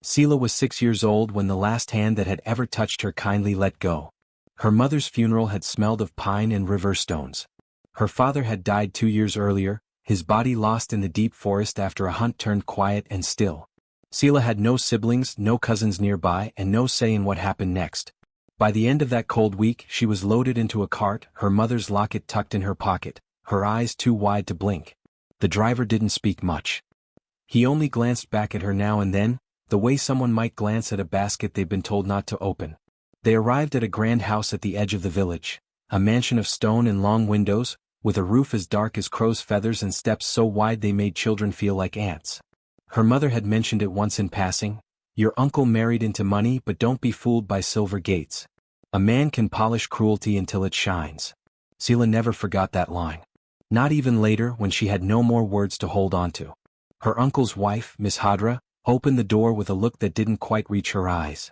Seela was 6 years old when the last hand that had ever touched her kindly let go. Her mother's funeral had smelled of pine and river stones. Her father had died 2 years earlier, his body lost in the deep forest after a hunt turned quiet and still. Seela had no siblings, no cousins nearby, and no say in what happened next. By the end of that cold week she was loaded into a cart, her mother's locket tucked in her pocket, her eyes too wide to blink. The driver didn't speak much. He only glanced back at her now and then, the way someone might glance at a basket they've been told not to open. They arrived at a grand house at the edge of the village, a mansion of stone and long windows, with a roof as dark as crow's feathers and steps so wide they made children feel like ants. Her mother had mentioned it once in passing, "Your uncle married into money, but don't be fooled by silver gates. A man can polish cruelty until it shines." Seela never forgot that line. Not even later when she had no more words to hold on to. Her uncle's wife, Miss Hadra, opened the door with a look that didn't quite reach her eyes.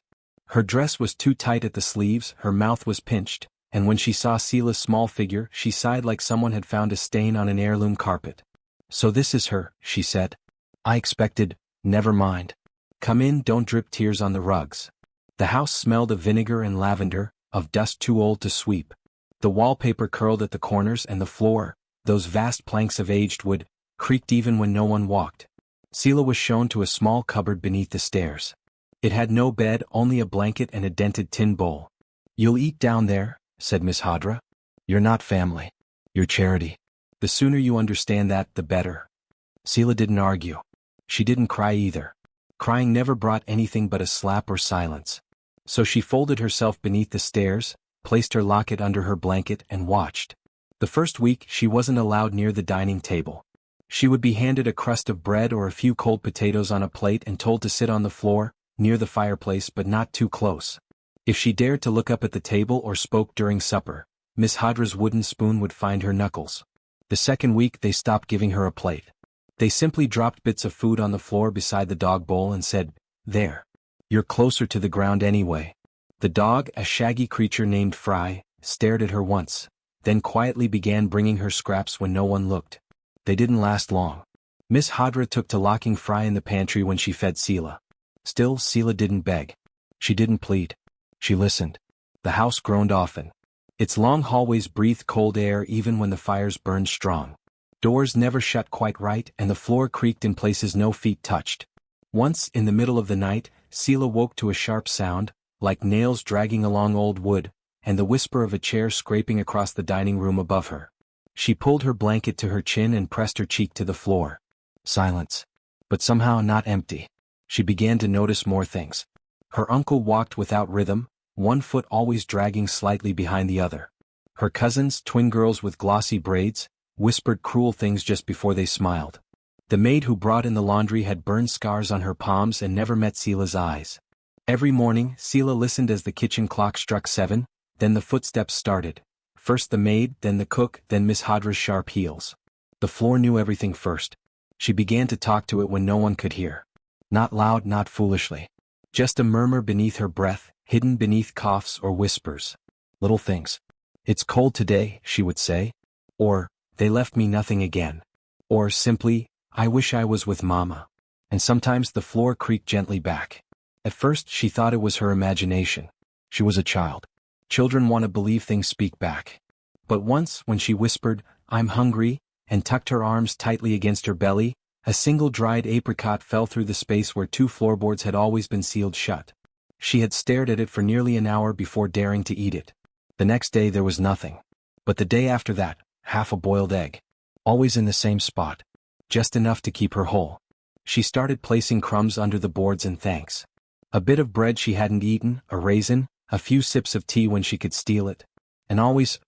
Her dress was too tight at the sleeves, her mouth was pinched, and when she saw Seela's small figure she sighed like someone had found a stain on an heirloom carpet. "So this is her," she said. "I expected, never mind. Come in, don't drip tears on the rugs." The house smelled of vinegar and lavender, of dust too old to sweep. The wallpaper curled at the corners and the floor, those vast planks of aged wood, creaked even when no one walked. Seela was shown to a small cupboard beneath the stairs. It had no bed, only a blanket and a dented tin bowl. "You'll eat down there," said Miss Hadra. "You're not family. You're charity. The sooner you understand that, the better." Seela didn't argue. She didn't cry either. Crying never brought anything but a slap or silence. So she folded herself beneath the stairs, placed her locket under her blanket and watched. The first week she wasn't allowed near the dining table. She would be handed a crust of bread or a few cold potatoes on a plate and told to sit on the floor, near the fireplace but not too close. If she dared to look up at the table or spoke during supper, Miss Hadra's wooden spoon would find her knuckles. The second week they stopped giving her a plate. They simply dropped bits of food on the floor beside the dog bowl and said, "There. You're closer to the ground anyway." The dog, a shaggy creature named Fry, stared at her once, then quietly began bringing her scraps when no one looked. They didn't last long. Miss Hadra took to locking Fry in the pantry when she fed Seela. Still, Seela didn't beg. She didn't plead. She listened. The house groaned often. Its long hallways breathed cold air even when the fires burned strong. Doors never shut quite right and the floor creaked in places no feet touched. Once, in the middle of the night, Seela woke to a sharp sound, like nails dragging along old wood, and the whisper of a chair scraping across the dining room above her. She pulled her blanket to her chin and pressed her cheek to the floor. Silence. But somehow not empty. She began to notice more things. Her uncle walked without rhythm, one foot always dragging slightly behind the other. Her cousins, twin girls with glossy braids, whispered cruel things just before they smiled. The maid who brought in the laundry had burned scars on her palms and never met Seela's eyes. Every morning, Seela listened as the kitchen clock struck 7, then the footsteps started. First the maid, then the cook, then Miss Hadra's sharp heels. The floor knew everything first. She began to talk to it when no one could hear. Not loud, not foolishly. Just a murmur beneath her breath, hidden beneath coughs or whispers. Little things. "It's cold today," she would say. Or, "They left me nothing again." Or simply, "I wish I was with Mama." And sometimes the floor creaked gently back. At first she thought it was her imagination. She was a child. Children want to believe things speak back. But once, when she whispered, "I'm hungry," and tucked her arms tightly against her belly, a single dried apricot fell through the space where 2 floorboards had always been sealed shut. She had stared at it for nearly an hour before daring to eat it. The next day there was nothing. But the day after that, half a boiled egg. Always in the same spot. Just enough to keep her whole. She started placing crumbs under the boards in thanks. A bit of bread she hadn't eaten, a raisin, a few sips of tea when she could steal it. And always,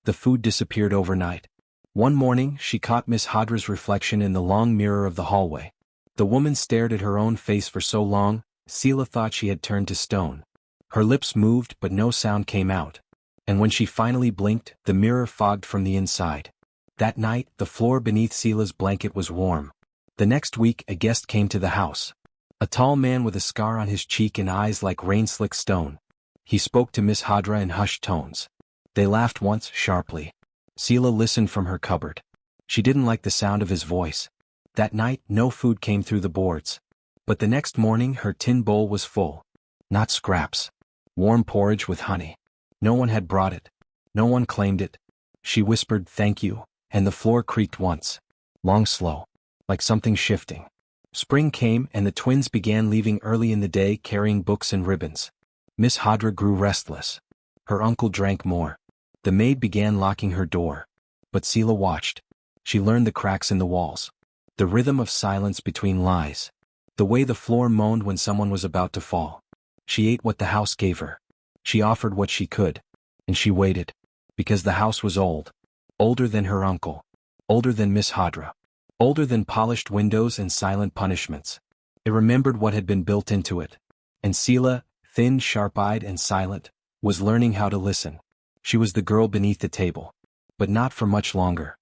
the food disappeared overnight. One morning, she caught Miss Hadra's reflection in the long mirror of the hallway. The woman stared at her own face for so long, Seela thought she had turned to stone. Her lips moved but no sound came out. And when she finally blinked, the mirror fogged from the inside. That night, the floor beneath Seela's blanket was warm. The next week, a guest came to the house. A tall man with a scar on his cheek and eyes like rain-slick stone. He spoke to Miss Hadra in hushed tones. They laughed once, sharply. Seela listened from her cupboard. She didn't like the sound of his voice. That night, no food came through the boards. But the next morning her tin bowl was full. Not scraps. Warm porridge with honey. No one had brought it. No one claimed it. She whispered thank you, and the floor creaked once. Long slow. Like something shifting. Spring came and the twins began leaving early in the day carrying books and ribbons. Miss Hadra grew restless. Her uncle drank more. The maid began locking her door. But Seela watched. She learned the cracks in the walls. The rhythm of silence between lies. The way the floor moaned when someone was about to fall. She ate what the house gave her. She offered what she could. And she waited. Because the house was old. Older than her uncle. Older than Miss Hadra. Older than polished windows and silent punishments. It remembered what had been built into it. And Seela, thin, sharp-eyed and silent, was learning how to listen. She was the girl beneath the table. But not for much longer.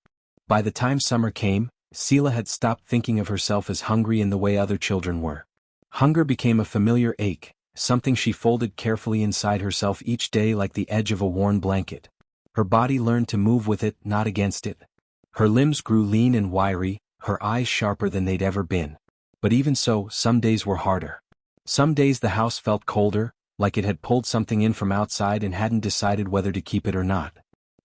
By the time summer came, Seela had stopped thinking of herself as hungry in the way other children were. Hunger became a familiar ache, something she folded carefully inside herself each day like the edge of a worn blanket. Her body learned to move with it, not against it. Her limbs grew lean and wiry, her eyes sharper than they'd ever been. But even so, some days were harder. Some days the house felt colder, like it had pulled something in from outside and hadn't decided whether to keep it or not.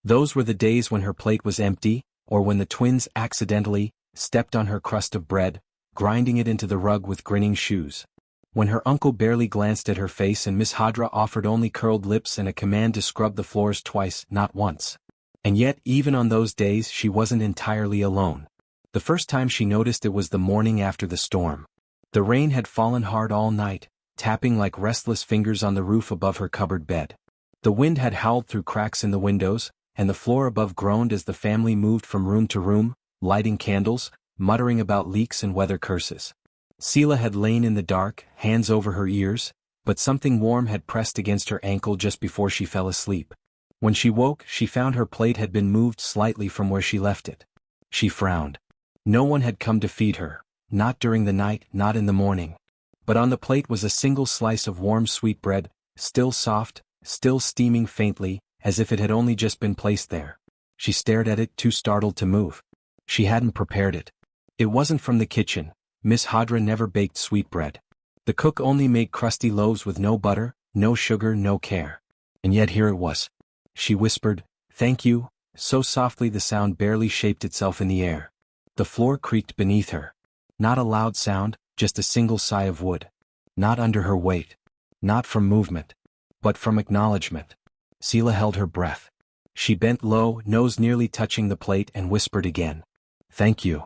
Those were the days when her plate was empty, or when the twins accidentally stepped on her crust of bread, grinding it into the rug with grinning shoes. When her uncle barely glanced at her face and Miss Hadra offered only curled lips and a command to scrub the floors twice, not once. And yet, even on those days she wasn't entirely alone. The first time she noticed it was the morning after the storm. The rain had fallen hard all night, tapping like restless fingers on the roof above her cupboard bed. The wind had howled through cracks in the windows, and the floor above groaned as the family moved from room to room, lighting candles, muttering about leaks and weather curses. Seela had lain in the dark, hands over her ears, but something warm had pressed against her ankle just before she fell asleep. When she woke, she found her plate had been moved slightly from where she left it. She frowned. No one had come to feed her, not during the night, not in the morning. But on the plate was a single slice of warm sweet bread, still soft, still steaming faintly, as if it had only just been placed there. She stared at it, too startled to move. She hadn't prepared it. It wasn't from the kitchen. Miss Hadra never baked sweetbread. The cook only made crusty loaves with no butter, no sugar, no care. And yet here it was. She whispered, "Thank you," so softly the sound barely shaped itself in the air. The floor creaked beneath her. Not a loud sound, just a single sigh of wood. Not under her weight. Not from movement. But from acknowledgement. Seela held her breath. She bent low, nose nearly touching the plate, and whispered again. "Thank you."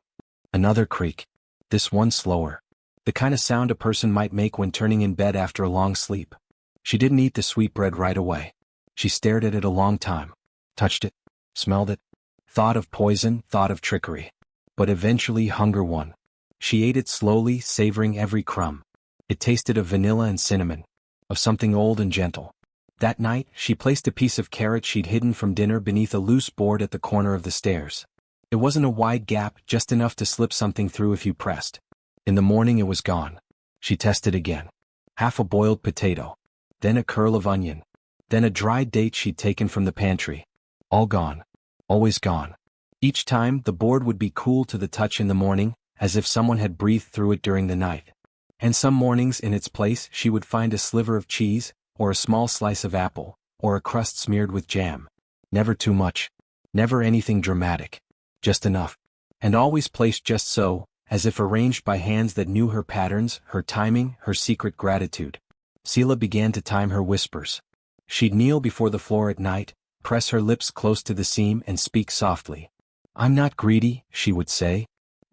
Another creak. This one slower. The kind of sound a person might make when turning in bed after a long sleep. She didn't eat the sweetbread right away. She stared at it a long time. Touched it. Smelled it. Thought of poison, thought of trickery. But eventually hunger won. She ate it slowly, savoring every crumb. It tasted of vanilla and cinnamon. Of something old and gentle. That night, she placed a piece of carrot she'd hidden from dinner beneath a loose board at the corner of the stairs. It wasn't a wide gap, just enough to slip something through if you pressed. In the morning it was gone. She tested again. Half a boiled potato. Then a curl of onion. Then a dried date she'd taken from the pantry. All gone. Always gone. Each time, the board would be cool to the touch in the morning, as if someone had breathed through it during the night. And some mornings in its place she would find a sliver of cheese, or a small slice of apple, or a crust smeared with jam. Never too much. Never anything dramatic. Just enough. And always placed just so, as if arranged by hands that knew her patterns, her timing, her secret gratitude. Seela began to time her whispers. She'd kneel before the floor at night, press her lips close to the seam and speak softly. "I'm not greedy," she would say.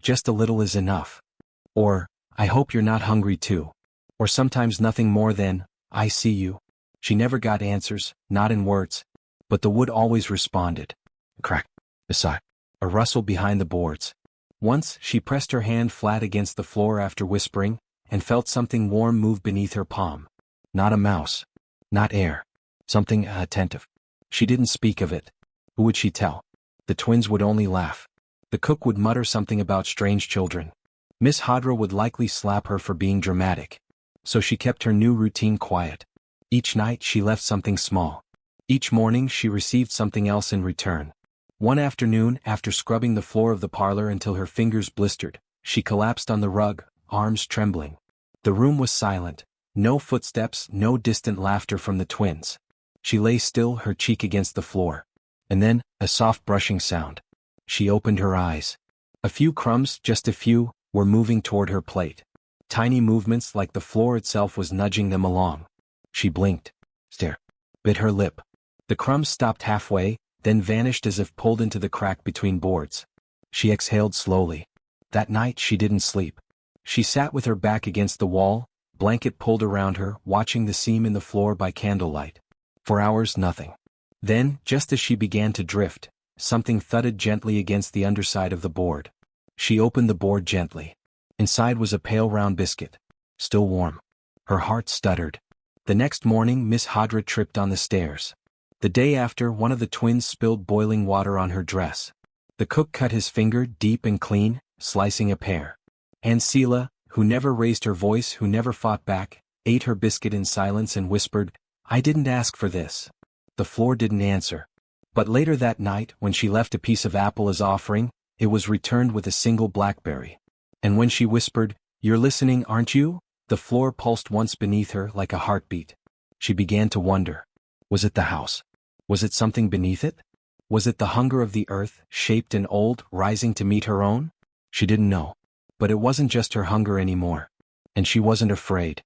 "Just a little is enough." Or, "I hope you're not hungry too." Or sometimes nothing more than, "I see you." She never got answers, not in words. But the wood always responded. A crack. A sigh. A rustle behind the boards. Once, she pressed her hand flat against the floor after whispering, and felt something warm move beneath her palm. Not a mouse. Not air. Something attentive. She didn't speak of it. Who would she tell? The twins would only laugh. The cook would mutter something about strange children. Miss Hadra would likely slap her for being dramatic. So she kept her new routine quiet. Each night she left something small. Each morning she received something else in return. One afternoon, after scrubbing the floor of the parlor until her fingers blistered, she collapsed on the rug, arms trembling. The room was silent. No footsteps, no distant laughter from the twins. She lay still, her cheek against the floor. And then, a soft brushing sound. She opened her eyes. A few crumbs, just a few, were moving toward her plate. Tiny movements like the floor itself was nudging them along. She blinked. Stare. Bit her lip. The crumbs stopped halfway, then vanished as if pulled into the crack between boards. She exhaled slowly. That night she didn't sleep. She sat with her back against the wall, blanket pulled around her, watching the seam in the floor by candlelight. For hours nothing. Then, just as she began to drift, something thudded gently against the underside of the board. She opened the board gently. Inside was a pale round biscuit. Still warm. Her heart stuttered. The next morning Miss Hadra tripped on the stairs. The day after, one of the twins spilled boiling water on her dress. The cook cut his finger deep and clean, slicing a pear. And Seela, who never raised her voice, who never fought back, ate her biscuit in silence and whispered, "I didn't ask for this." The floor didn't answer. But later that night, when she left a piece of apple as offering, it was returned with a single blackberry. And when she whispered, "You're listening, aren't you?" the floor pulsed once beneath her like a heartbeat. She began to wonder. Was it the house? Was it something beneath it? Was it the hunger of the earth, shaped and old, rising to meet her own? She didn't know. But it wasn't just her hunger anymore. And she wasn't afraid.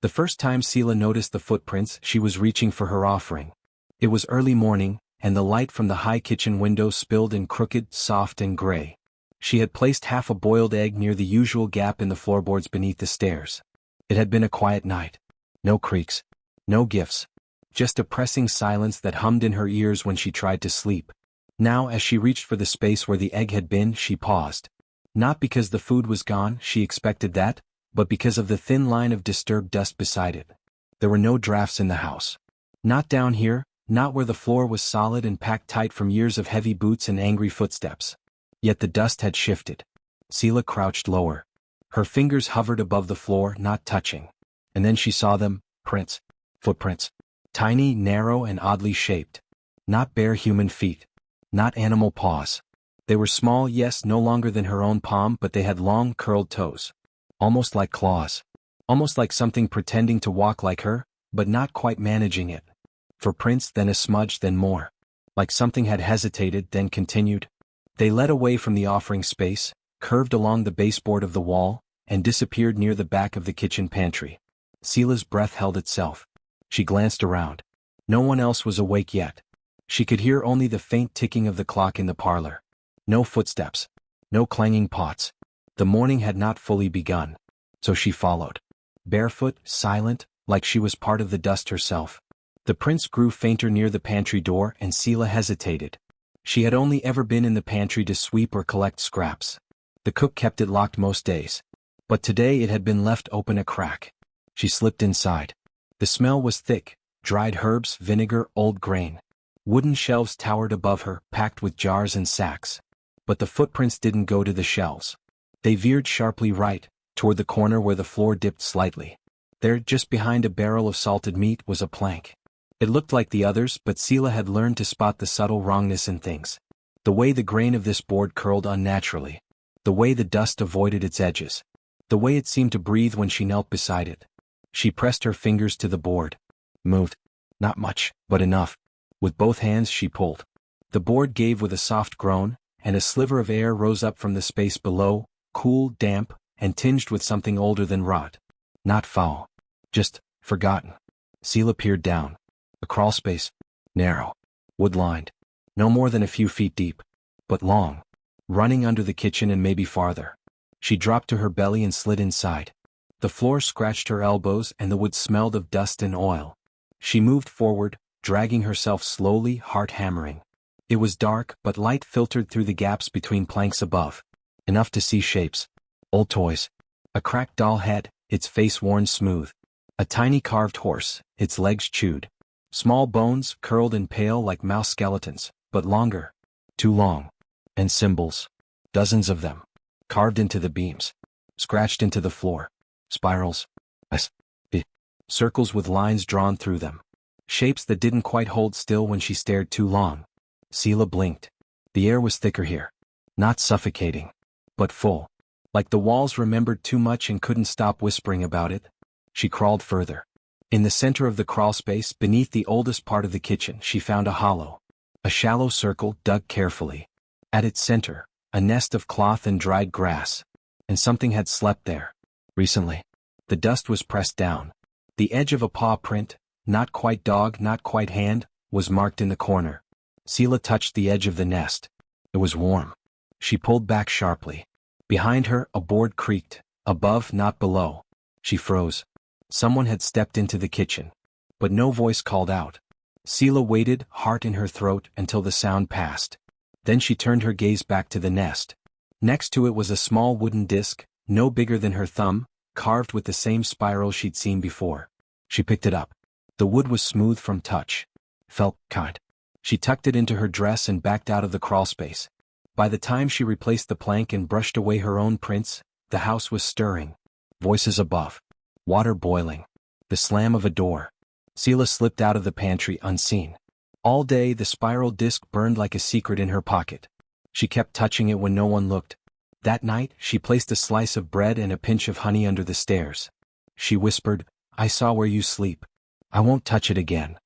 The first time Seela noticed the footprints, she was reaching for her offering. It was early morning, and the light from the high kitchen window spilled in crooked, soft and gray. She had placed half a boiled egg near the usual gap in the floorboards beneath the stairs. It had been a quiet night. No creaks. No gifts. Just a pressing silence that hummed in her ears when she tried to sleep. Now, as she reached for the space where the egg had been, she paused. Not because the food was gone, she expected that, but because of the thin line of disturbed dust beside it. There were no drafts in the house. Not down here, not where the floor was solid and packed tight from years of heavy boots and angry footsteps. Yet the dust had shifted. Seela crouched lower. Her fingers hovered above the floor, not touching. And then she saw them, prints. Footprints. Tiny, narrow, and oddly shaped. Not bare human feet. Not animal paws. They were small, yes, no longer than her own palm, but they had long, curled toes. Almost like claws. Almost like something pretending to walk like her, but not quite managing it. For prints, then a smudge, then more. Like something had hesitated, then continued. They led away from the offering space, curved along the baseboard of the wall, and disappeared near the back of the kitchen pantry. Seela's breath held itself. She glanced around. No one else was awake yet. She could hear only the faint ticking of the clock in the parlor. No footsteps. No clanging pots. The morning had not fully begun. So she followed. Barefoot, silent, like she was part of the dust herself. The prints grew fainter near the pantry door, and Seela hesitated. She had only ever been in the pantry to sweep or collect scraps. The cook kept it locked most days. But today it had been left open a crack. She slipped inside. The smell was thick, dried herbs, vinegar, old grain. Wooden shelves towered above her, packed with jars and sacks. But the footprints didn't go to the shelves. They veered sharply right, toward the corner where the floor dipped slightly. There, just behind a barrel of salted meat, was a plank. It looked like the others, but Seela had learned to spot the subtle wrongness in things. The way the grain of this board curled unnaturally. The way the dust avoided its edges. The way it seemed to breathe when she knelt beside it. She pressed her fingers to the board. Moved. Not much, but enough. With both hands she pulled. The board gave with a soft groan, and a sliver of air rose up from the space below, cool, damp, and tinged with something older than rot. Not foul. Just forgotten. Seela peered down. A crawl space. Narrow. Wood-lined. No more than a few feet deep. But long. Running under the kitchen and maybe farther. She dropped to her belly and slid inside. The floor scratched her elbows and the wood smelled of dust and oil. She moved forward, dragging herself slowly, heart hammering. It was dark, but light filtered through the gaps between planks above. Enough to see shapes. Old toys. A cracked doll head, its face worn smooth. A tiny carved horse, its legs chewed. Small bones, curled and pale like mouse skeletons, but longer. Too long. And symbols. Dozens of them. Carved into the beams. Scratched into the floor. Spirals. Circles with lines drawn through them. Shapes that didn't quite hold still when she stared too long. Seela blinked. The air was thicker here. Not suffocating. But full. Like the walls remembered too much and couldn't stop whispering about it. She crawled further. In the center of the crawlspace, beneath the oldest part of the kitchen, she found a hollow. A shallow circle dug carefully. At its center, a nest of cloth and dried grass. And something had slept there. Recently. The dust was pressed down. The edge of a paw print, not quite dog, not quite hand, was marked in the corner. Seela touched the edge of the nest. It was warm. She pulled back sharply. Behind her, a board creaked. Above, not below. She froze. Someone had stepped into the kitchen. But no voice called out. Seela waited, heart in her throat, until the sound passed. Then she turned her gaze back to the nest. Next to it was a small wooden disc, no bigger than her thumb, carved with the same spiral she'd seen before. She picked it up. The wood was smooth from touch. Felt kind. She tucked it into her dress and backed out of the crawlspace. By the time she replaced the plank and brushed away her own prints, the house was stirring. Voices above. Water boiling. The slam of a door. Seela slipped out of the pantry unseen. All day the spiral disc burned like a secret in her pocket. She kept touching it when no one looked. That night, she placed a slice of bread and a pinch of honey under the stairs. She whispered, "I saw where you sleep. I won't touch it again."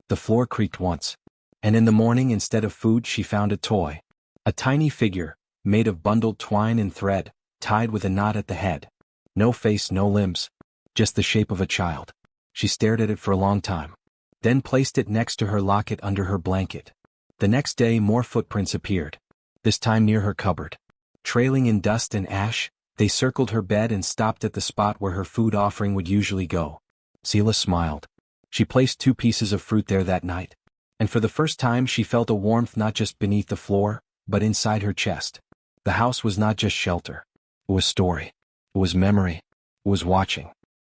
The floor creaked once. And in the morning, instead of food, she found a toy. A tiny figure, made of bundled twine and thread, tied with a knot at the head. No face, no limbs. Just the shape of a child. She stared at it for a long time. Then placed it next to her locket under her blanket. The next day more footprints appeared. This time near her cupboard. Trailing in dust and ash, they circled her bed and stopped at the spot where her food offering would usually go. Seela smiled. She placed 2 pieces of fruit there that night. And for the first time she felt a warmth not just beneath the floor, but inside her chest. The house was not just shelter. It was story. It was memory. It was watching.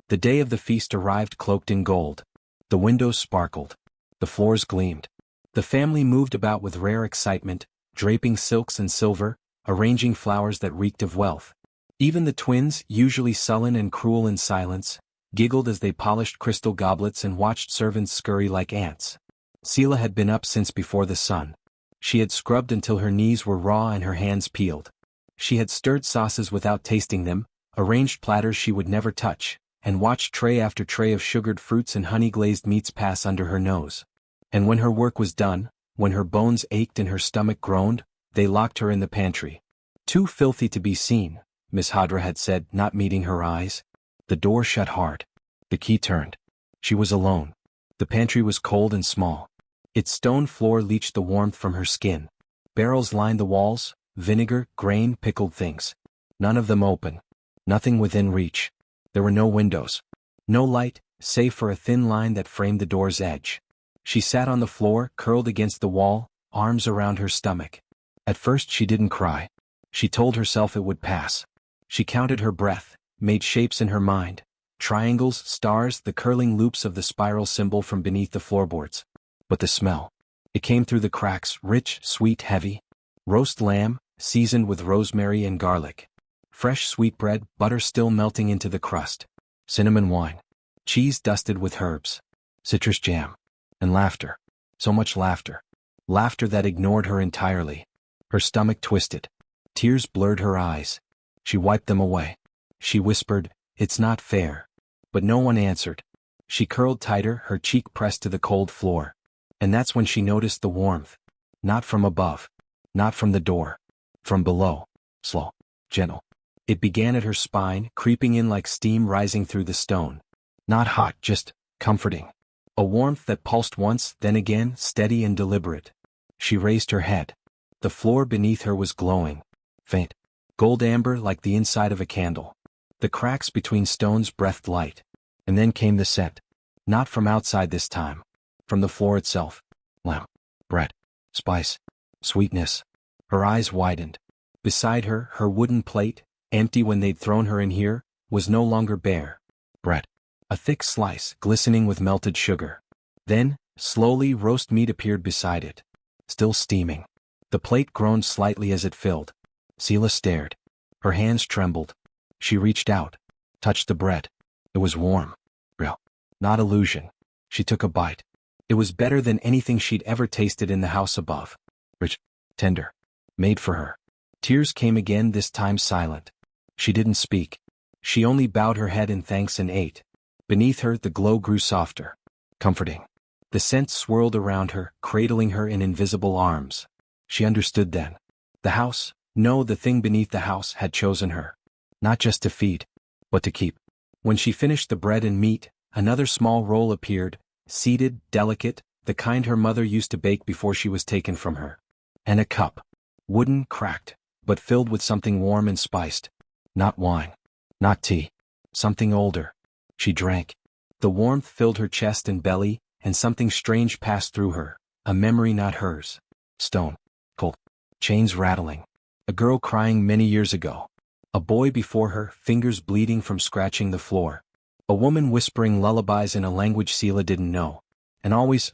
The day of the feast arrived cloaked in gold. The windows sparkled. The floors gleamed. The family moved about with rare excitement, draping silks and silver, arranging flowers that reeked of wealth. Even the twins, usually sullen and cruel in silence, giggled as they polished crystal goblets and watched servants scurry like ants. Seela had been up since before the sun. She had scrubbed until her knees were raw and her hands peeled. She had stirred sauces without tasting them, arranged platters she would never touch, and watched tray after tray of sugared fruits and honey-glazed meats pass under her nose. And when her work was done, when her bones ached and her stomach groaned, they locked her in the pantry. "Too filthy to be seen," Miss Hadra had said, not meeting her eyes. The door shut hard. The key turned. She was alone. The pantry was cold and small. Its stone floor leached the warmth from her skin. Barrels lined the walls, vinegar, grain, pickled things. None of them open. Nothing within reach. There were no windows. No light, save for a thin line that framed the door's edge. She sat on the floor, curled against the wall, arms around her stomach. At first she didn't cry. She told herself it would pass. She counted her breath, made shapes in her mind. Triangles, stars, the curling loops of the spiral symbol from beneath the floorboards. But the smell. It came through the cracks, rich, sweet, heavy. Roast lamb, seasoned with rosemary and garlic. Fresh sweetbread, butter still melting into the crust. Cinnamon wine. Cheese dusted with herbs. Citrus jam. And laughter. So much laughter. Laughter that ignored her entirely. Her stomach twisted. Tears blurred her eyes. She wiped them away. She whispered, "It's not fair." But no one answered. She curled tighter, her cheek pressed to the cold floor. And that's when she noticed the warmth. Not from above. Not from the door. From below. Slow. Gentle. It began at her spine, creeping in like steam rising through the stone. Not hot, just comforting. A warmth that pulsed once, then again, steady and deliberate. She raised her head. The floor beneath her was glowing. Faint. Gold amber like the inside of a candle. The cracks between stones breathed light. And then came the scent. Not from outside this time. From the floor itself. Lamb. Bread. Spice. Sweetness. Her eyes widened. Beside her, her wooden plate, empty when they'd thrown her in here, was no longer bare. Bread. A thick slice, glistening with melted sugar. Then, slowly, roast meat appeared beside it. Still steaming. The plate groaned slightly as it filled. Seela stared. Her hands trembled. She reached out. Touched the bread. It was warm. Real. Not illusion. She took a bite. It was better than anything she'd ever tasted in the house above. Rich. Tender. Made for her. Tears came again, this time silent. She didn't speak. She only bowed her head in thanks and ate. Beneath her the glow grew softer, comforting. The scent swirled around her, cradling her in invisible arms. She understood then. The house, no, the thing beneath the house had chosen her. Not just to feed, but to keep. When she finished the bread and meat, another small roll appeared, seeded, delicate, the kind her mother used to bake before she was taken from her. And a cup. Wooden, cracked, but filled with something warm and spiced. Not wine. Not tea. Something older. She drank. The warmth filled her chest and belly, and something strange passed through her, a memory not hers. Stone. Cold. Chains rattling. A girl crying many years ago. A boy before her, fingers bleeding from scratching the floor. A woman whispering lullabies in a language Seela didn't know. And always,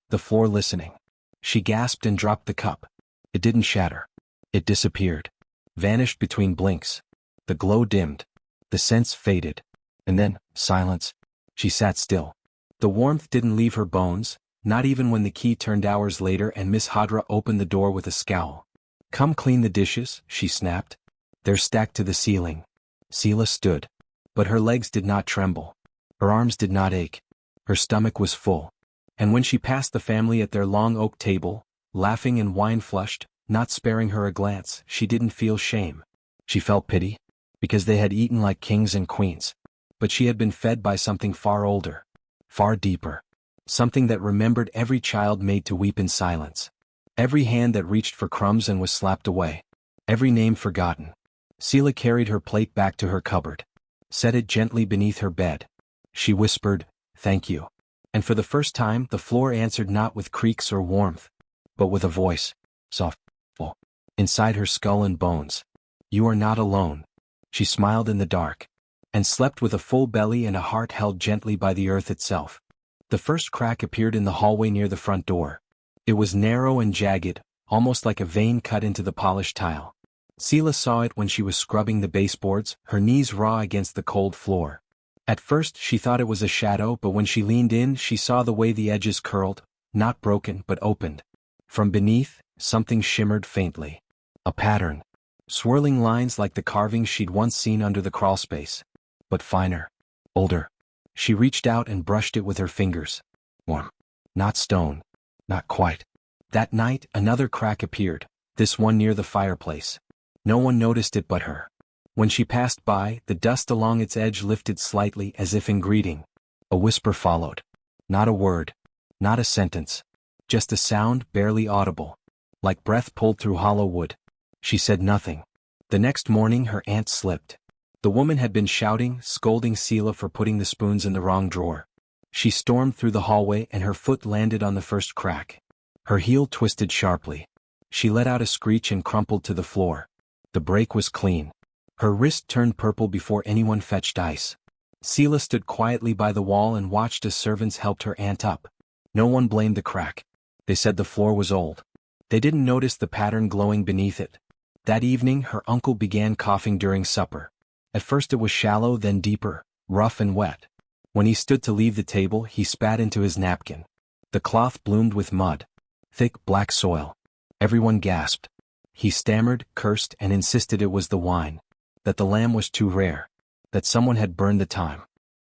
the floor listening. She gasped and dropped the cup. It didn't shatter. It disappeared. Vanished between blinks. The glow dimmed. The sense faded. And then, silence. She sat still. The warmth didn't leave her bones, not even when the key turned hours later and Miss Hadra opened the door with a scowl. "Come clean the dishes," she snapped. "They're stacked to the ceiling." Seela stood. But her legs did not tremble. Her arms did not ache. Her stomach was full. And when she passed the family at their long oak table, laughing and wine-flushed, not sparing her a glance, she didn't feel shame. She felt pity, because they had eaten like kings and queens. But she had been fed by something far older, far deeper. Something that remembered every child made to weep in silence. Every hand that reached for crumbs and was slapped away. Every name forgotten. Seela carried her plate back to her cupboard. Set it gently beneath her bed. She whispered, "Thank you." And for the first time the floor answered not with creaks or warmth, but with a voice, soft, full, inside her skull and bones. "You are not alone." She smiled in the dark. And slept with a full belly and a heart held gently by the earth itself. The first crack appeared in the hallway near the front door. It was narrow and jagged, almost like a vein cut into the polished tile. Seela saw it when she was scrubbing the baseboards, her knees raw against the cold floor. At first she thought it was a shadow, but when she leaned in she saw the way the edges curled, not broken but opened. From beneath, something shimmered faintly. A pattern. Swirling lines like the carvings she'd once seen under the crawlspace. But finer. Older. She reached out and brushed it with her fingers. Warm. Not stone. Not quite. That night another crack appeared, this one near the fireplace. No one noticed it but her. When she passed by, the dust along its edge lifted slightly as if in greeting. A whisper followed. Not a word. Not a sentence. Just a sound barely audible. Like breath pulled through hollow wood. She said nothing. The next morning her aunt slipped. The woman had been shouting, scolding Seela for putting the spoons in the wrong drawer. She stormed through the hallway and her foot landed on the first crack. Her heel twisted sharply. She let out a screech and crumpled to the floor. The break was clean. Her wrist turned purple before anyone fetched ice. Seela stood quietly by the wall and watched as servants helped her aunt up. No one blamed the crack. They said the floor was old. They didn't notice the pattern glowing beneath it. That evening her uncle began coughing during supper. At first it was shallow, then deeper, rough and wet. When he stood to leave the table he spat into his napkin. The cloth bloomed with mud. Thick black soil. Everyone gasped. He stammered, cursed, and insisted it was the wine. That the lamb was too rare. That someone had burned the thyme.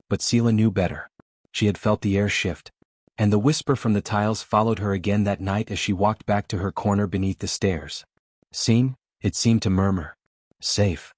But Seela knew better. She had felt the air shift. And the whisper from the tiles followed her again that night as she walked back to her corner beneath the stairs. Seen? It seemed to murmur. Safe.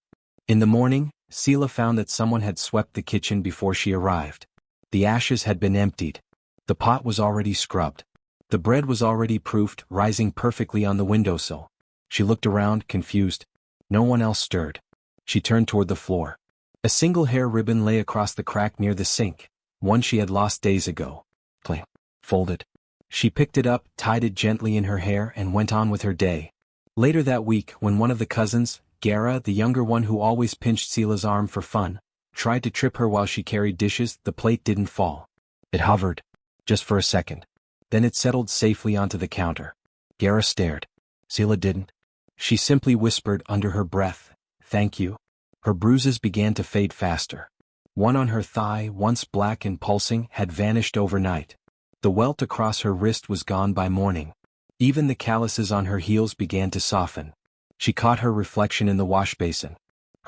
In the morning, Seela found that someone had swept the kitchen before she arrived. The ashes had been emptied. The pot was already scrubbed. The bread was already proofed, rising perfectly on the windowsill. She looked around, confused. No one else stirred. She turned toward the floor. A single hair ribbon lay across the crack near the sink, one she had lost days ago. Clean. Folded. She picked it up, tied it gently in her hair, and went on with her day. Later that week, when one of the cousins, Gara, the younger one who always pinched Seela's arm for fun, tried to trip her while she carried dishes, the plate didn't fall. It hovered. Just for a second. Then it settled safely onto the counter. Gara stared. Seela didn't. She simply whispered under her breath, "Thank you." Her bruises began to fade faster. One on her thigh, once black and pulsing, had vanished overnight. The welt across her wrist was gone by morning. Even the calluses on her heels began to soften. She caught her reflection in the wash basin.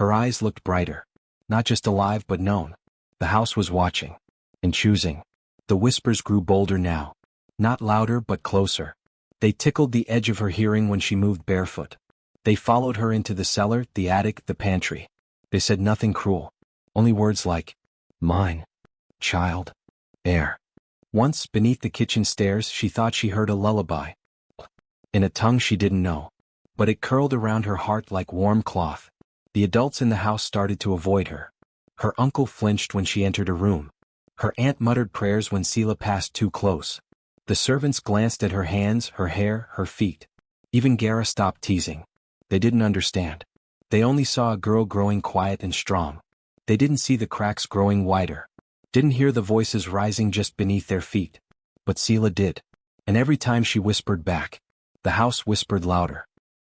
Her eyes looked brighter. Not just alive but known. The house was watching. And choosing. The whispers grew bolder now. Not louder but closer. They tickled the edge of her hearing when she moved barefoot. They followed her into the cellar, the attic, the pantry. They said nothing cruel. Only words like, mine, child, air. Once, beneath the kitchen stairs, she thought she heard a lullaby. In a tongue she didn't know. But it curled around her heart like warm cloth. The adults in the house started to avoid her. Her uncle flinched when she entered a room. Her aunt muttered prayers when Seela passed too close. The servants glanced at her hands, her hair, her feet. Even Gara stopped teasing. They didn't understand. They only saw a girl growing quiet and strong. They didn't see the cracks growing wider. Didn't hear the voices rising just beneath their feet. But Seela did. And every time she whispered back, the house whispered louder.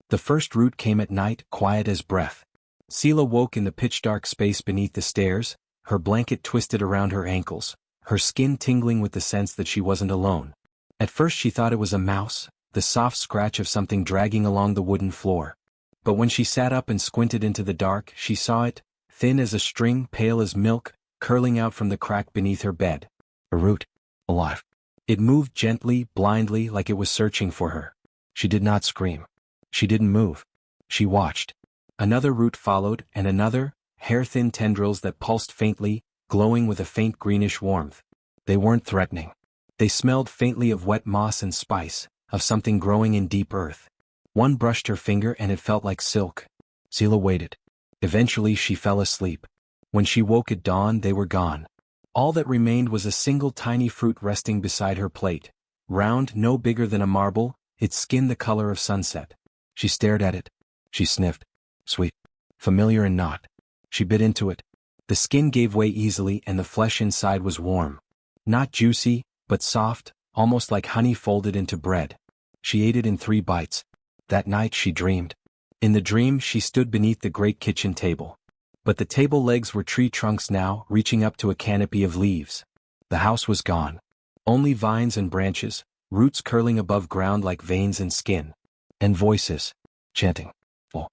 The first root came at night, quiet as breath. Seela woke in the pitch-dark space beneath the stairs, her blanket twisted around her ankles, her skin tingling with the sense that she wasn't alone. At first she thought it was a mouse, the soft scratch of something dragging along the wooden floor. But when she sat up and squinted into the dark, she saw it, thin as a string, pale as milk, curling out from the crack beneath her bed. A root. Alive. It moved gently, blindly, like it was searching for her. She did not scream. She didn't move. She watched. Another root followed, and another, hair-thin tendrils that pulsed faintly, glowing with a faint greenish warmth. They weren't threatening. They smelled faintly of wet moss and spice, of something growing in deep earth. One brushed her finger and it felt like silk. Seela waited. Eventually she fell asleep. When she woke at dawn, they were gone. All that remained was a single tiny fruit resting beside her plate. Round, no bigger than a marble, its skin the color of sunset. She stared at it. She sniffed. Sweet. Familiar and not. She bit into it. The skin gave way easily and the flesh inside was warm. Not juicy, but soft, almost like honey folded into bread. She ate it in 3 bites. That night she dreamed. In the dream she stood beneath the great kitchen table. But the table legs were tree trunks now, reaching up to a canopy of leaves. The house was gone. Only vines and branches, roots curling above ground like veins and skin. And voices. Chanting. Oh.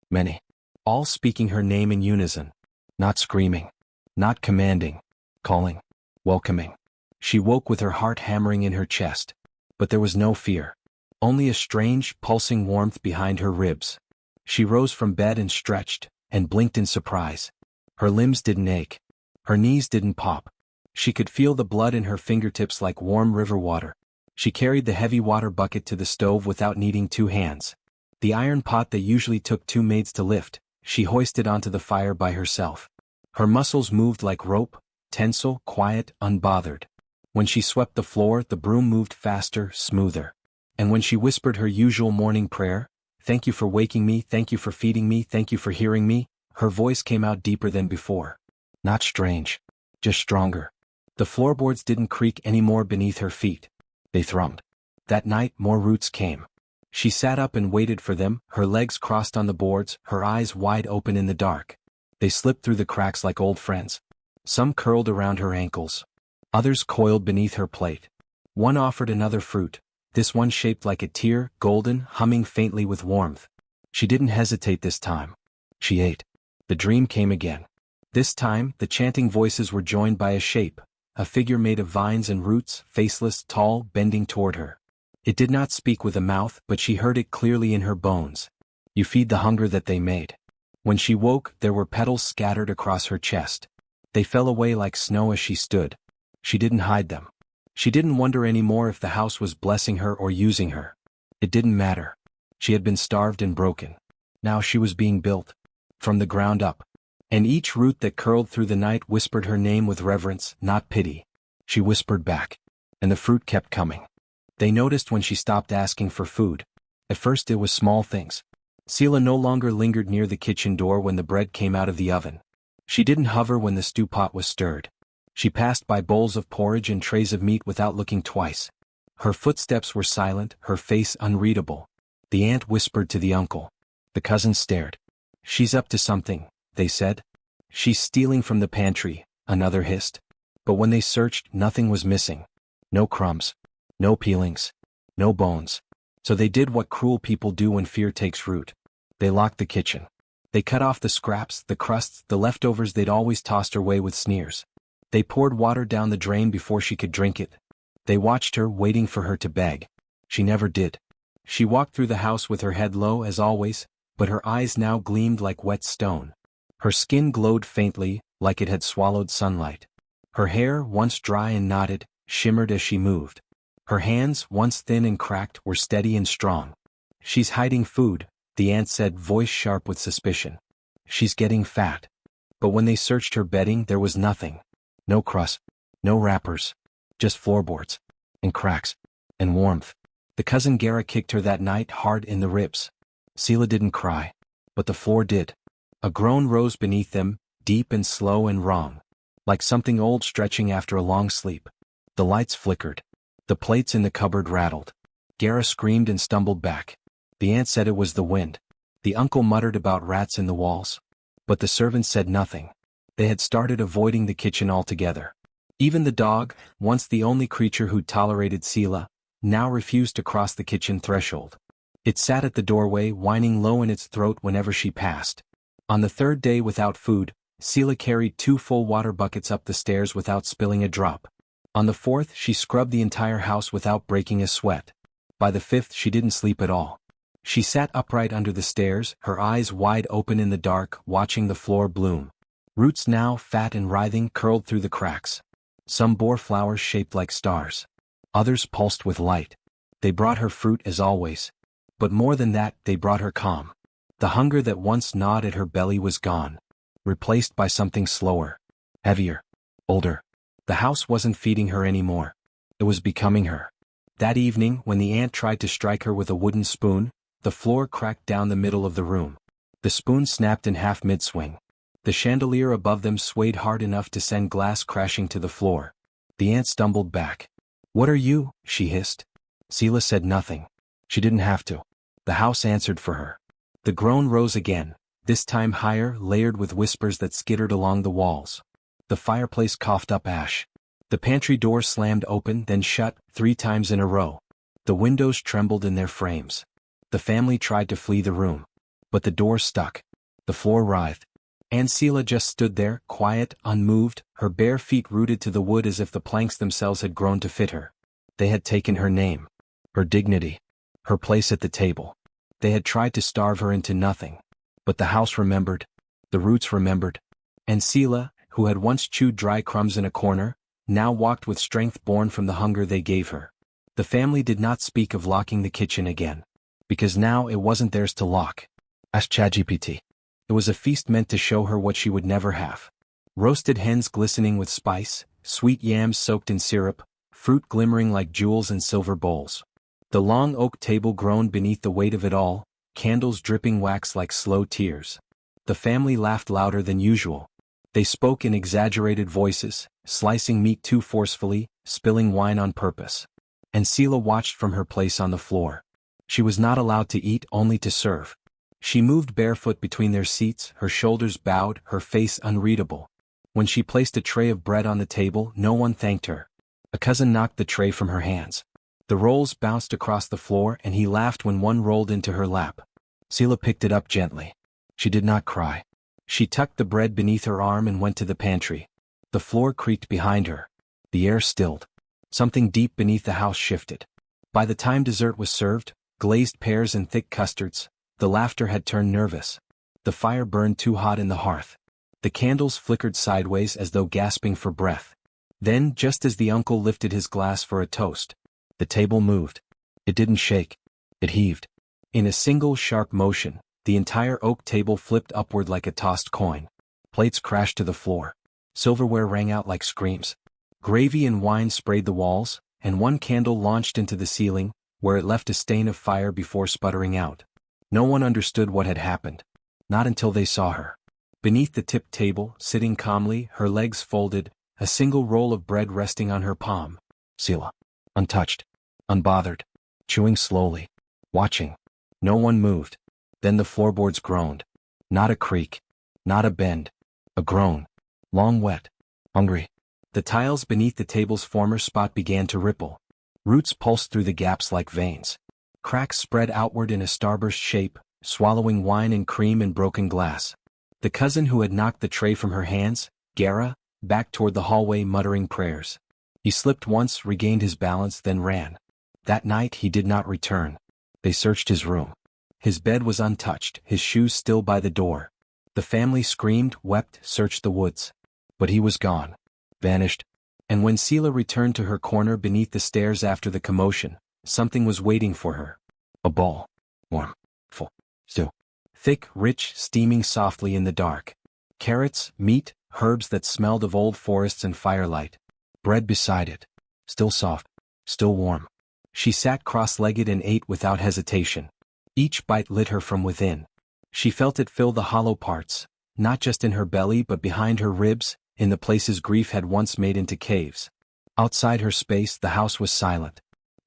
Many. All speaking her name in unison. Not screaming. Not commanding. Calling. Welcoming. She woke with her heart hammering in her chest. But there was no fear. Only a strange, pulsing warmth behind her ribs. She rose from bed and stretched, and blinked in surprise. Her limbs didn't ache. Her knees didn't pop. She could feel the blood in her fingertips like warm river water. She carried the heavy water bucket to the stove without needing 2 hands. The iron pot that usually took 2 maids to lift, she hoisted onto the fire by herself. Her muscles moved like rope, tensile, quiet, unbothered. When she swept the floor, the broom moved faster, smoother. And when she whispered her usual morning prayer, "Thank you for waking me, thank you for feeding me, thank you for hearing me," her voice came out deeper than before. Not strange. Just stronger. The floorboards didn't creak anymore beneath her feet. They thrummed. That night more roots came. She sat up and waited for them, her legs crossed on the boards, her eyes wide open in the dark. They slipped through the cracks like old friends. Some curled around her ankles. Others coiled beneath her plate. One offered another fruit, this one shaped like a tear, golden, humming faintly with warmth. She didn't hesitate this time. She ate. The dream came again. This time, the chanting voices were joined by a shape, a figure made of vines and roots, faceless, tall, bending toward her. It did not speak with a mouth, but she heard it clearly in her bones. You feed the hunger that they made. When she woke, there were petals scattered across her chest. They fell away like snow as she stood. She didn't hide them. She didn't wonder anymore if the house was blessing her or using her. It didn't matter. She had been starved and broken. Now she was being built. From the ground up. And each root that curled through the night whispered her name with reverence, not pity. She whispered back. And the fruit kept coming. They noticed when she stopped asking for food. At first it was small things. Seela no longer lingered near the kitchen door when the bread came out of the oven. She didn't hover when the stew pot was stirred. She passed by bowls of porridge and trays of meat without looking twice. Her footsteps were silent, her face unreadable. The aunt whispered to the uncle. The cousins stared. She's up to something, they said. She's stealing from the pantry, another hissed. But when they searched, nothing was missing. No crumbs. No peelings. No bones. So they did what cruel people do when fear takes root. They locked the kitchen. They cut off the scraps, the crusts, the leftovers they'd always tossed her way with sneers. They poured water down the drain before she could drink it. They watched her, waiting for her to beg. She never did. She walked through the house with her head low as always, but her eyes now gleamed like wet stone. Her skin glowed faintly, like it had swallowed sunlight. Her hair, once dry and knotted, shimmered as she moved. Her hands, once thin and cracked, were steady and strong. "She's hiding food," the aunt said, voice sharp with suspicion. "She's getting fat." But when they searched her bedding, there was nothing. No crust, no wrappers, just floorboards, and cracks, and warmth. The cousin Gara kicked her that night hard in the ribs. Seela didn't cry, but the floor did. A groan rose beneath them, deep and slow and wrong, like something old stretching after a long sleep. The lights flickered. The plates in the cupboard rattled. Gara screamed and stumbled back. The aunt said it was the wind. The uncle muttered about rats in the walls. But the servants said nothing. They had started avoiding the kitchen altogether. Even the dog, once the only creature who'd tolerated Seela, now refused to cross the kitchen threshold. It sat at the doorway, whining low in its throat whenever she passed. On the third day without food, Seela carried 2 full water buckets up the stairs without spilling a drop. On the 4th, she scrubbed the entire house without breaking a sweat. By the 5th, she didn't sleep at all. She sat upright under the stairs, her eyes wide open in the dark, watching the floor bloom. Roots now, fat and writhing, curled through the cracks. Some bore flowers shaped like stars. Others pulsed with light. They brought her fruit as always. But more than that, they brought her calm. The hunger that once gnawed at her belly was gone, replaced by something slower, heavier, older. The house wasn't feeding her anymore. It was becoming her. That evening, when the aunt tried to strike her with a wooden spoon, the floor cracked down the middle of the room. The spoon snapped in half mid-swing. The chandelier above them swayed hard enough to send glass crashing to the floor. The aunt stumbled back. "What are you?" she hissed. Seela said nothing. She didn't have to. The house answered for her. The groan rose again, this time higher, layered with whispers that skittered along the walls. The fireplace coughed up ash. The pantry door slammed open, then shut, 3 times in a row. The windows trembled in their frames. The family tried to flee the room. But the door stuck. The floor writhed. Aunt Seela just stood there, quiet, unmoved, her bare feet rooted to the wood as if the planks themselves had grown to fit her. They had taken her name, her dignity, her place at the table. They had tried to starve her into nothing. But the house remembered. The roots remembered. And Seela, who had once chewed dry crumbs in a corner, now walked with strength born from the hunger they gave her. The family did not speak of locking the kitchen again. Because now it wasn't theirs to lock. Ask ChatGPT. It was a feast meant to show her what she would never have. Roasted hens glistening with spice, sweet yams soaked in syrup, fruit glimmering like jewels in silver bowls. The long oak table groaned beneath the weight of it all, candles dripping wax like slow tears. The family laughed louder than usual. They spoke in exaggerated voices, slicing meat too forcefully, spilling wine on purpose. And Seela watched from her place on the floor. She was not allowed to eat, only to serve. She moved barefoot between their seats, her shoulders bowed, her face unreadable. When she placed a tray of bread on the table, no one thanked her. A cousin knocked the tray from her hands. The rolls bounced across the floor and he laughed when one rolled into her lap. Seela picked it up gently. She did not cry. She tucked the bread beneath her arm and went to the pantry. The floor creaked behind her. The air stilled. Something deep beneath the house shifted. By the time dessert was served, glazed pears and thick custards, the laughter had turned nervous. The fire burned too hot in the hearth. The candles flickered sideways as though gasping for breath. Then, just as the uncle lifted his glass for a toast, the table moved. It didn't shake. It heaved. In a single sharp motion, the entire oak table flipped upward like a tossed coin. Plates crashed to the floor. Silverware rang out like screams. Gravy and wine sprayed the walls, and one candle launched into the ceiling, where it left a stain of fire before sputtering out. No one understood what had happened. Not until they saw her. Beneath the tipped table, sitting calmly, her legs folded, a single roll of bread resting on her palm. Seela. Untouched. Unbothered. Chewing slowly. Watching. No one moved. Then the floorboards groaned. Not a creak. Not a bend. A groan. Long, wet. Hungry. The tiles beneath the table's former spot began to ripple. Roots pulsed through the gaps like veins. Cracks spread outward in a starburst shape, swallowing wine and cream in broken glass. The cousin who had knocked the tray from her hands, Gara, backed toward the hallway muttering prayers. He slipped once, regained his balance, then ran. That night he did not return. They searched his room. His bed was untouched, his shoes still by the door. The family screamed, wept, searched the woods. But he was gone. Vanished. And when Sela returned to her corner beneath the stairs after the commotion, something was waiting for her. A bowl. Warm. Full. Stew. Thick, rich, steaming softly in the dark. Carrots, meat, herbs that smelled of old forests and firelight. Bread beside it. Still soft. Still warm. She sat cross-legged and ate without hesitation. Each bite lit her from within. She felt it fill the hollow parts, not just in her belly but behind her ribs, in the places grief had once made into caves. Outside her space the house was silent.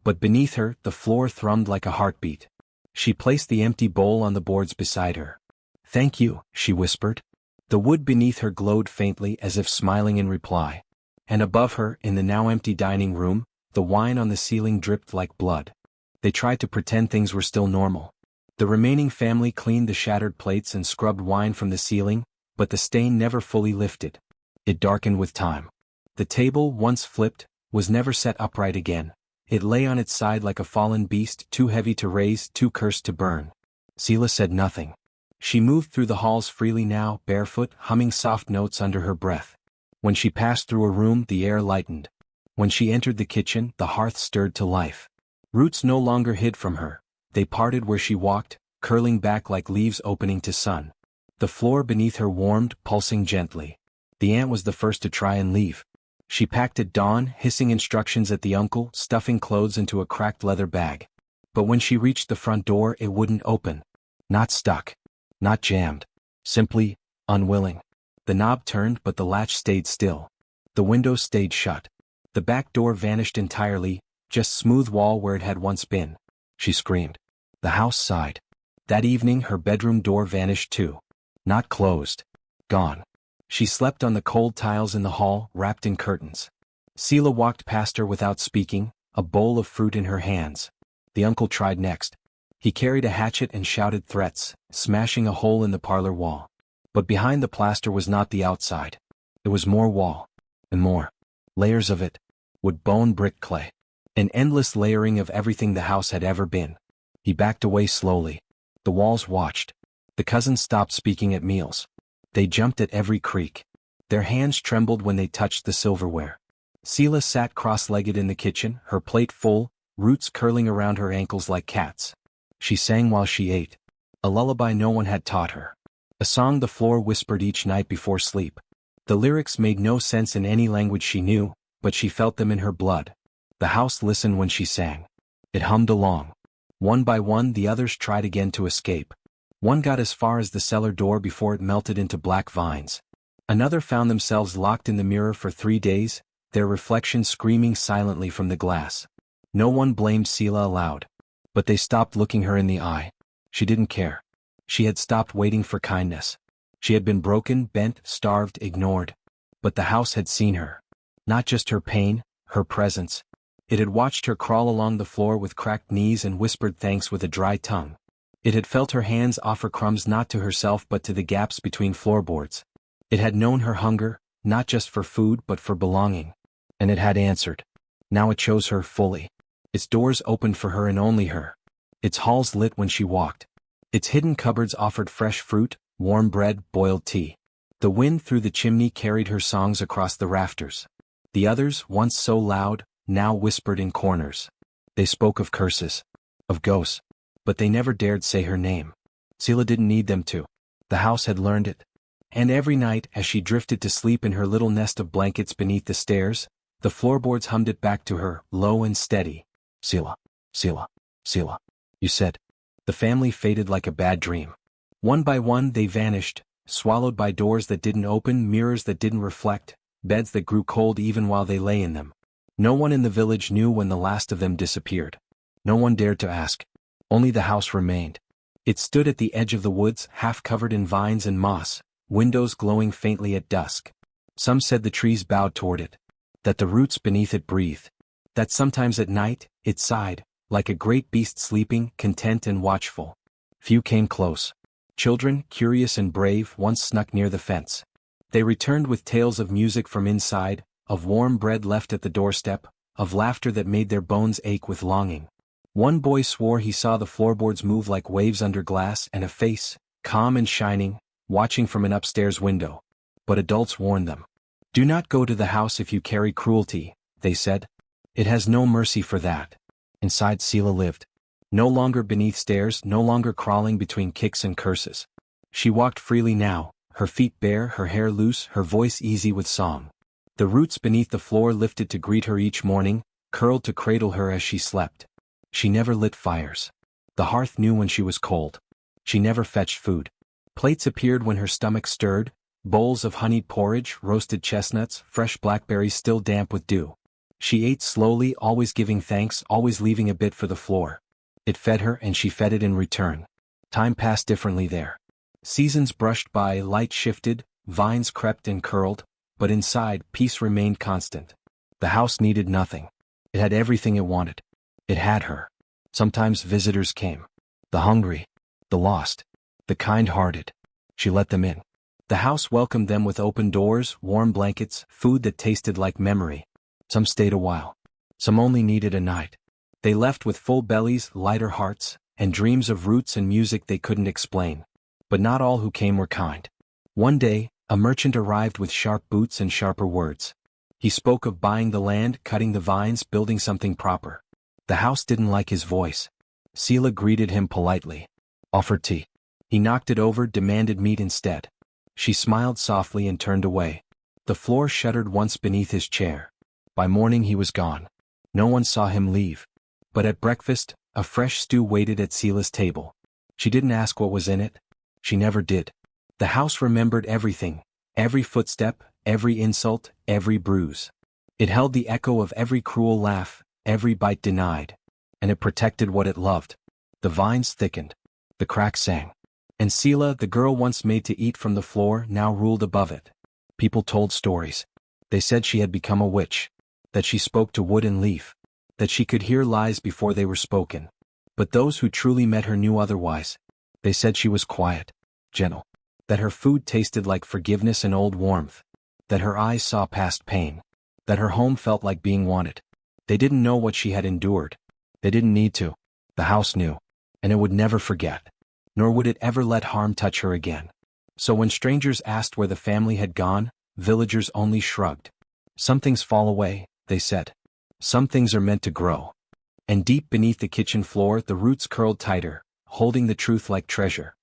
But beneath her the floor thrummed like a heartbeat. She placed the empty bowl on the boards beside her. "Thank you," she whispered. The wood beneath her glowed faintly as if smiling in reply. And above her, in the now empty dining room, the wine on the ceiling dripped like blood. They tried to pretend things were still normal. The remaining family cleaned the shattered plates and scrubbed wine from the ceiling, but the stain never fully lifted. It darkened with time. The table, once flipped, was never set upright again. It lay on its side like a fallen beast, too heavy to raise, too cursed to burn. Sela said nothing. She moved through the halls freely now, barefoot, humming soft notes under her breath. When she passed through a room, the air lightened. When she entered the kitchen, the hearth stirred to life. Roots no longer hid from her. They parted where she walked, curling back like leaves opening to sun. The floor beneath her warmed, pulsing gently. The aunt was the first to try and leave. She packed at dawn, hissing instructions at the uncle, stuffing clothes into a cracked leather bag. But when she reached the front door, it wouldn't open. Not stuck. Not jammed. Simply unwilling. The knob turned but the latch stayed still. The window stayed shut. The back door vanished entirely, just smooth wall where it had once been. She screamed. The house sighed. That evening her bedroom door vanished too. Not closed. Gone. She slept on the cold tiles in the hall, wrapped in curtains. Sela walked past her without speaking, a bowl of fruit in her hands. The uncle tried next. He carried a hatchet and shouted threats, smashing a hole in the parlor wall. But behind the plaster was not the outside. It was more wall. And more. Layers of it. Wood, bone, brick, clay. An endless layering of everything the house had ever been. He backed away slowly. The walls watched. The cousins stopped speaking at meals. They jumped at every creak. Their hands trembled when they touched the silverware. Sela sat cross-legged in the kitchen, her plate full, roots curling around her ankles like cats. She sang while she ate. A lullaby no one had taught her. A song the floor whispered each night before sleep. The lyrics made no sense in any language she knew, but she felt them in her blood. The house listened when she sang. It hummed along. One by one the others tried again to escape. One got as far as the cellar door before it melted into black vines. Another found themselves locked in the mirror for 3 days, their reflection screaming silently from the glass. No one blamed Sela aloud. But they stopped looking her in the eye. She didn't care. She had stopped waiting for kindness. She had been broken, bent, starved, ignored. But the house had seen her. Not just her pain, her presence. It had watched her crawl along the floor with cracked knees and whispered thanks with a dry tongue. It had felt her hands offer crumbs not to herself but to the gaps between floorboards. It had known her hunger, not just for food but for belonging. And it had answered. Now it chose her fully. Its doors opened for her and only her. Its halls lit when she walked. Its hidden cupboards offered fresh fruit, warm bread, boiled tea. The wind through the chimney carried her songs across the rafters. The others, once so loud, now whispered in corners. They spoke of curses. Of ghosts. But they never dared say her name. Sela didn't need them to. The house had learned it. And every night, as she drifted to sleep in her little nest of blankets beneath the stairs, the floorboards hummed it back to her, low and steady. Sela, Sela, Sela. You said. The family faded like a bad dream. One by one they vanished, swallowed by doors that didn't open, mirrors that didn't reflect, beds that grew cold even while they lay in them. No one in the village knew when the last of them disappeared. No one dared to ask. Only the house remained. It stood at the edge of the woods, half covered in vines and moss, windows glowing faintly at dusk. Some said the trees bowed toward it. That the roots beneath it breathed. That sometimes at night, it sighed, like a great beast sleeping, content and watchful. Few came close. Children, curious and brave, once snuck near the fence. They returned with tales of music from inside, of warm bread left at the doorstep, of laughter that made their bones ache with longing. One boy swore he saw the floorboards move like waves under glass and a face, calm and shining, watching from an upstairs window. But adults warned them. "Do not go to the house if you carry cruelty," they said. "It has no mercy for that." Inside Seela lived. No longer beneath stairs, no longer crawling between kicks and curses. She walked freely now, her feet bare, her hair loose, her voice easy with song. The roots beneath the floor lifted to greet her each morning, curled to cradle her as she slept. She never lit fires. The hearth knew when she was cold. She never fetched food. Plates appeared when her stomach stirred, bowls of honeyed porridge, roasted chestnuts, fresh blackberries still damp with dew. She ate slowly, always giving thanks, always leaving a bit for the floor. It fed her and she fed it in return. Time passed differently there. Seasons brushed by, light shifted, vines crept and curled, but inside, peace remained constant. The house needed nothing. It had everything it wanted. It had her. Sometimes visitors came. The hungry, the lost, the kind-hearted. She let them in. The house welcomed them with open doors, warm blankets, food that tasted like memory. Some stayed a while. Some only needed a night. They left with full bellies, lighter hearts, and dreams of roots and music they couldn't explain. But not all who came were kind. One day, a merchant arrived with sharp boots and sharper words. He spoke of buying the land, cutting the vines, building something proper. The house didn't like his voice. Seela greeted him politely. Offered tea. He knocked it over, demanded meat instead. She smiled softly and turned away. The floor shuddered once beneath his chair. By morning he was gone. No one saw him leave. But at breakfast, a fresh stew waited at Seela's table. She didn't ask what was in it. She never did. The house remembered everything, every footstep, every insult, every bruise. It held the echo of every cruel laugh, every bite denied. And it protected what it loved. The vines thickened. The cracks sang. And Seela, the girl once made to eat from the floor, now ruled above it. People told stories. They said she had become a witch. That she spoke to wood and leaf. That she could hear lies before they were spoken. But those who truly met her knew otherwise. They said she was quiet, gentle. That her food tasted like forgiveness and old warmth. That her eyes saw past pain. That her home felt like being wanted. They didn't know what she had endured. They didn't need to. The house knew. And it would never forget. Nor would it ever let harm touch her again. So when strangers asked where the family had gone, villagers only shrugged. Some things fall away, they said. Some things are meant to grow. And deep beneath the kitchen floor, the roots curled tighter, holding the truth like treasure.